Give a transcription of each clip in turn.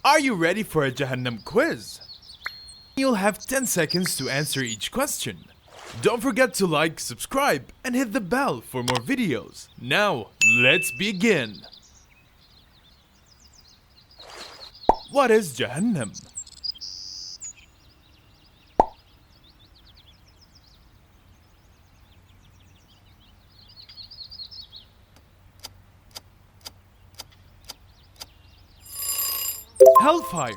Are you ready for a Jahannam quiz? You'll have 10 seconds to answer each question. Don't forget to like, subscribe, and hit the bell for more videos. Now, let's begin. What is Jahannam? Hellfire.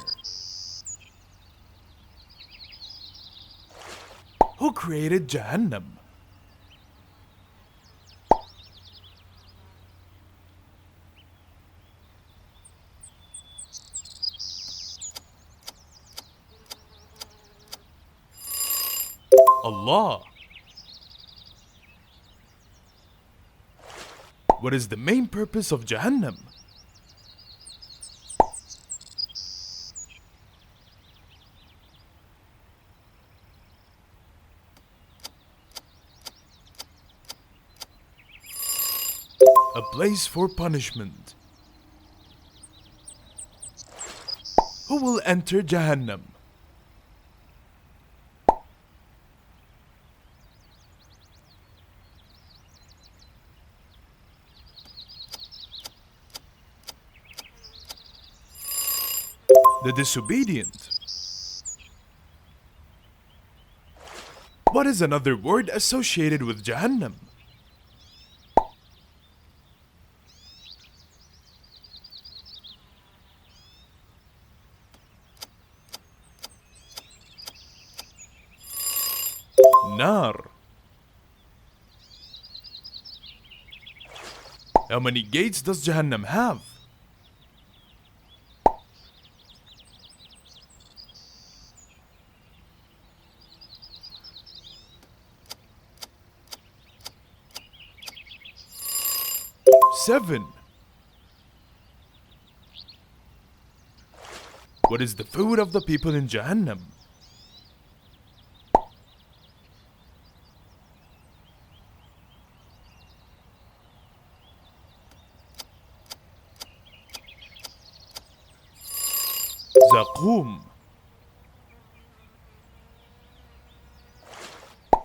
Who created Jahannam? Allah. What is the main purpose of Jahannam? A place for punishment. Who will enter Jahannam? The disobedient. What is another word associated with Jahannam? Nar. How many gates does Jahannam have? Seven. What is the food of the people in Jahannam? Zaqum.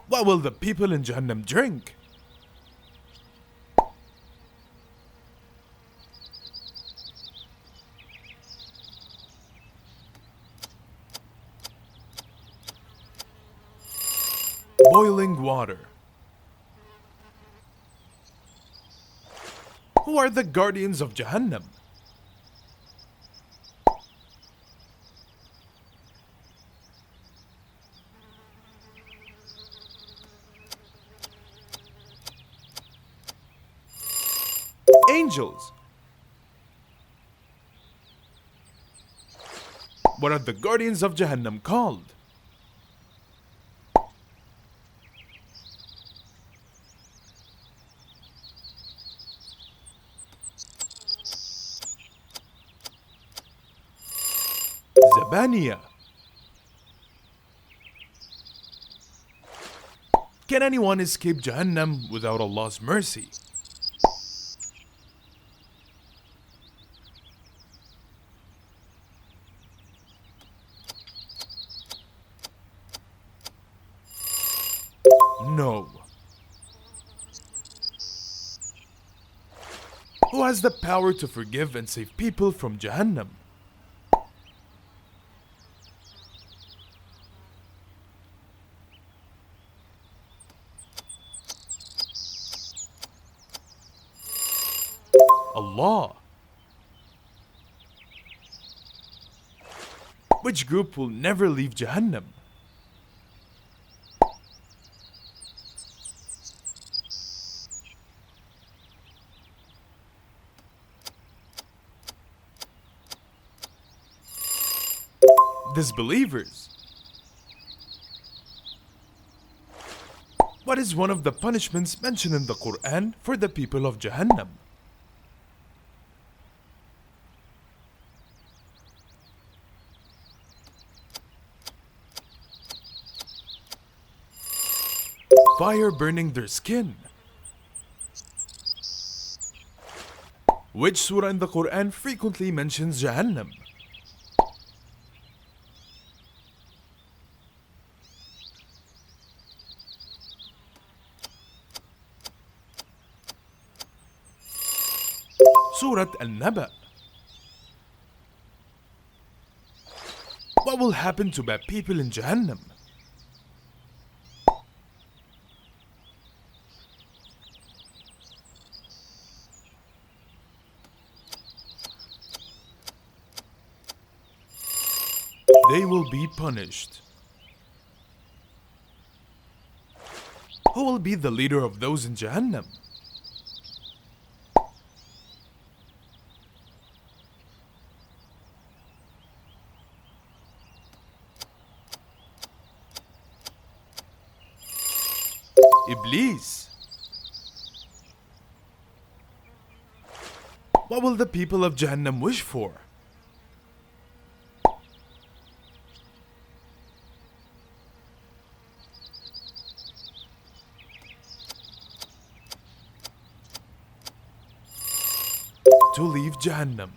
What will the people in Jahannam drink? Boiling water. Who are the guardians of Jahannam? Angels. What are the guardians of Jahannam called? Zabaniya. Can anyone escape Jahannam without Allah's mercy? No. Who has the power to forgive and save people from Jahannam? Allah. Which group will never leave Jahannam? Disbelievers. What is one of the punishments mentioned in the Quran for the people of Jahannam? Fire burning their skin. Which surah in the Quran frequently mentions Jahannam? Surah Al-Naba. What will happen to bad people in Jahannam? They will be punished. Who will be the leader of those in Jahannam? Iblis. What will the people of Jahannam wish for? To leave Jahannam.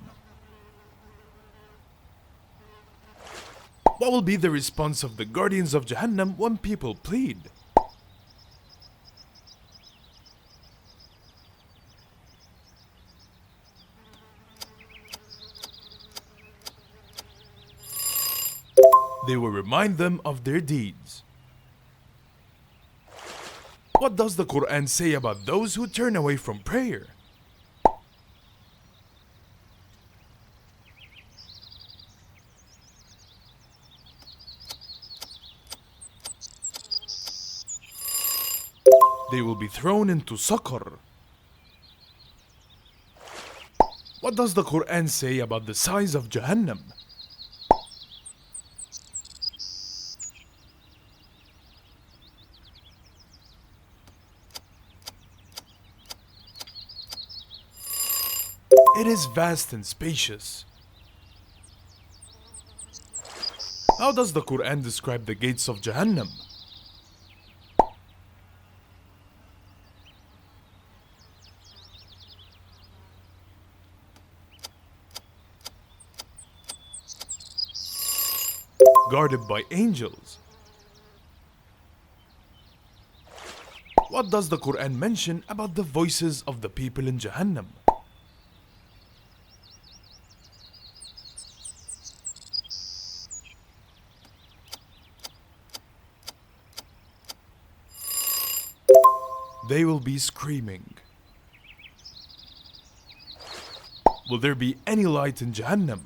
What will be the response of the guardians of Jahannam when people plead? They will remind them of their deeds. What does the Quran say about those who turn away from prayer? They will be thrown into Saqar. What does the Quran say about the size of Jahannam? It is vast and spacious. How does the Quran describe the gates of Jahannam? Guarded by angels. What does the Quran mention about the voices of the people in Jahannam? They will be screaming. Will there be any light in Jahannam?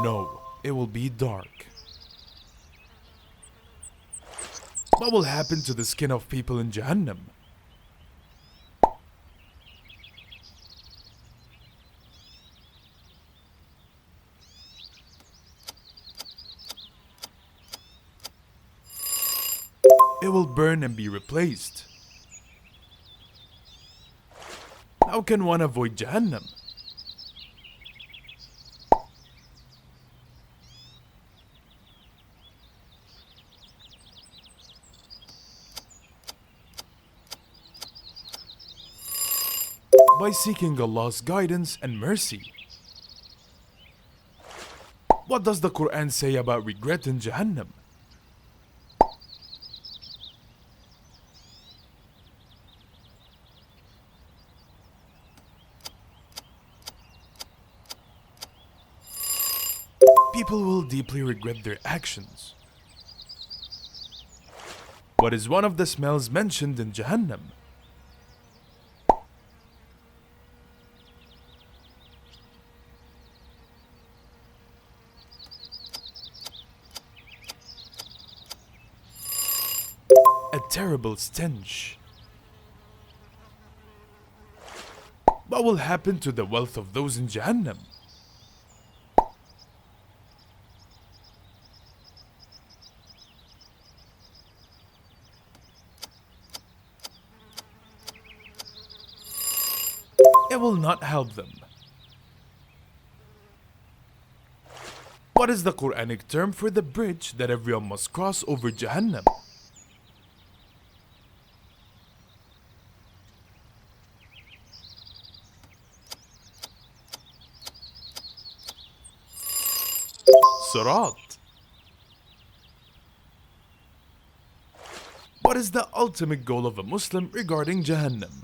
No, it will be dark. What will happen to the skin of people in Jahannam? It will burn and be replaced. How can one avoid Jahannam? By seeking Allah's guidance and mercy. What does the Quran say about regret in Jahannam? People will deeply regret their actions. What is one of the smells mentioned in Jahannam? A terrible stench. What will happen to the wealth of those in Jahannam? It will not help them. What is the Quranic term for the bridge that everyone must cross over Jahannam? Sirat. What is the ultimate goal of a Muslim regarding Jahannam?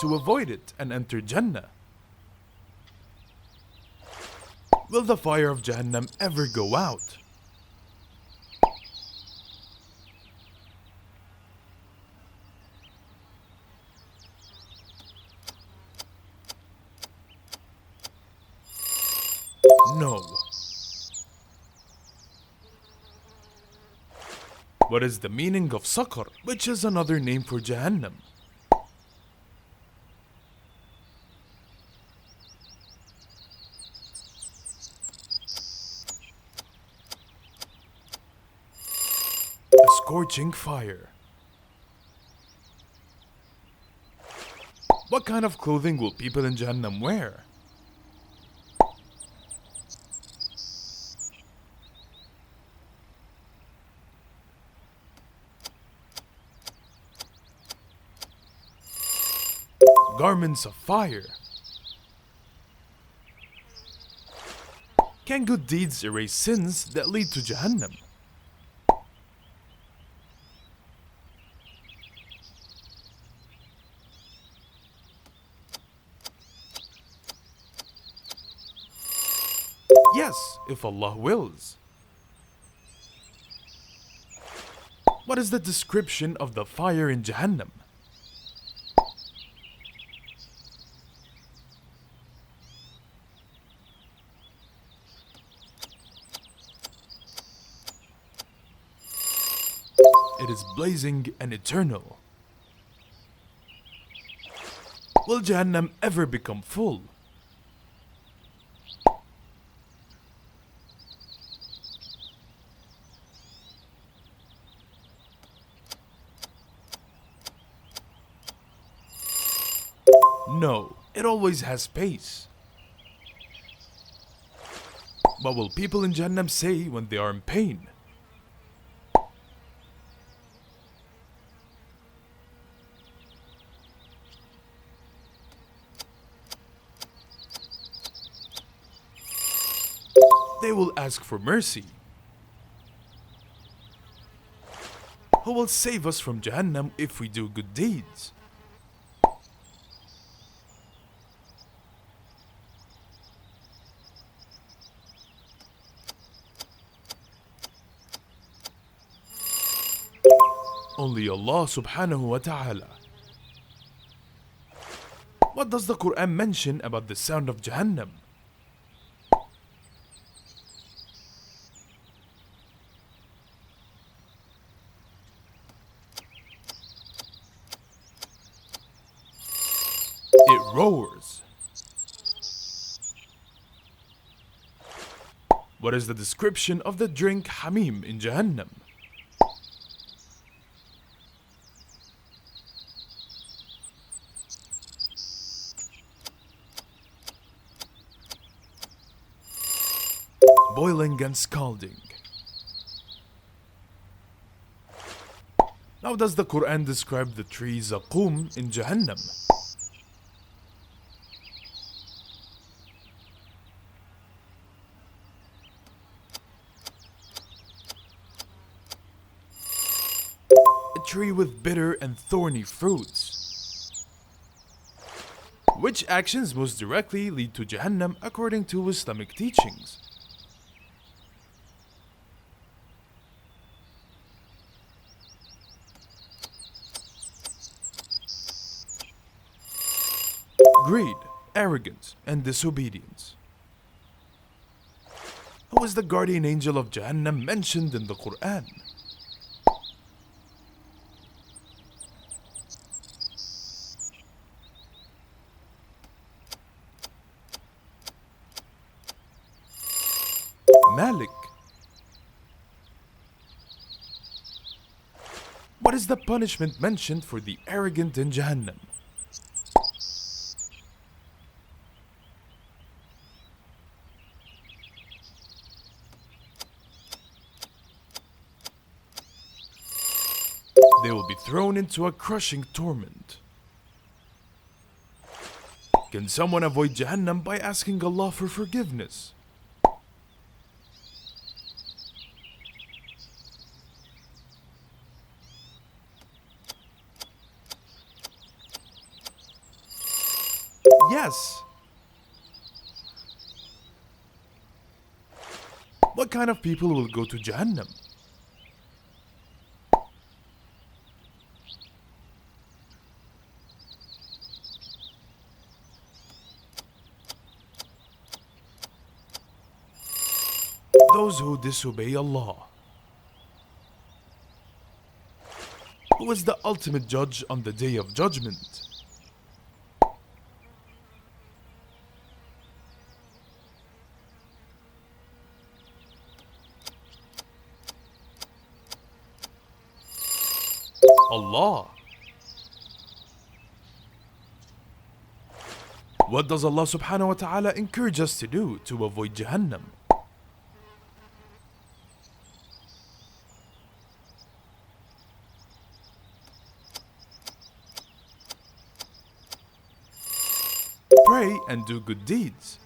To avoid it and enter Jannah. Will the fire of Jahannam ever go out? No. What is the meaning of Saqar, which is another name for Jahannam? A scorching fire. What kind of clothing will people in Jahannam wear? Garments of fire. Can good deeds erase sins that lead to Jahannam? Yes, if Allah wills. What is the description of the fire in Jahannam? It is blazing and eternal. Will Jahannam ever become full? No, it always has space. What will people in Jahannam say when they are in pain? They will ask for mercy. Who will save us from Jahannam if we do good deeds? Only Allah subhanahu wa ta'ala. What does the Quran mention about the sound of Jahannam? It roars. What is the description of the drink Hamim in Jahannam? Boiling and scalding. How does the Quran describe the tree Zaqum in Jahannam? A tree with bitter and thorny fruits. Which actions most directly lead to Jahannam according to Islamic teachings? Greed, arrogance, and disobedience. Who is the guardian angel of Jahannam mentioned in the Quran? Malik. What is the punishment mentioned for the arrogant in Jahannam? they will be thrown into a crushing torment. Can someone avoid Jahannam by asking Allah for forgiveness? Yes. What kind of people will go to Jahannam? Those who disobey Allah. Who is the ultimate judge on the Day of Judgment? Allah. What does Allah subhanahu wa ta'ala encourage us to do to avoid Jahannam? Pray and do good deeds.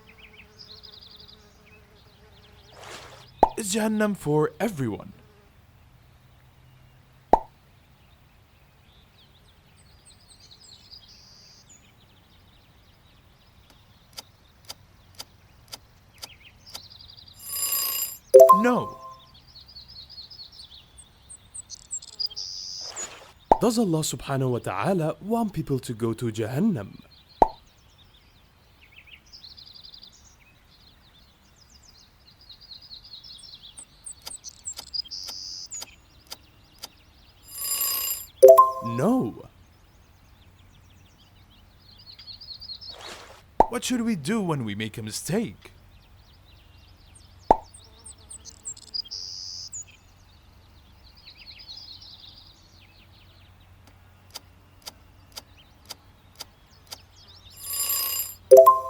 Is Jahannam for everyone? No. Does Allah subhanahu wa ta'ala want people to go to Jahannam? No. What should we do when we make a mistake?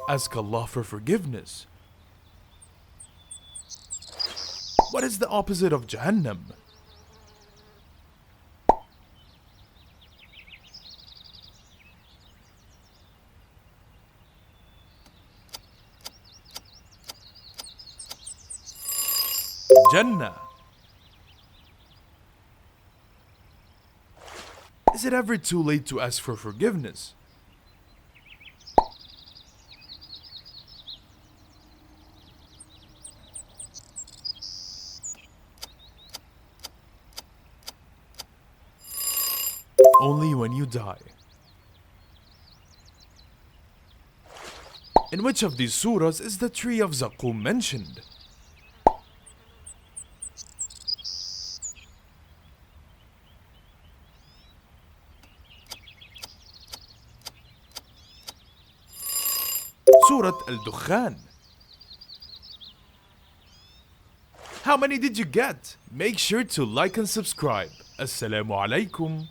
Ask Allah for forgiveness. What is the opposite of Jahannam? Jannah. Is it ever too late to ask for forgiveness? Only when you die. In which of these surahs is the tree of Zaqum mentioned? Surah Al-Dukhan. How many did you get? Make sure to like and subscribe. Assalamu alaykum.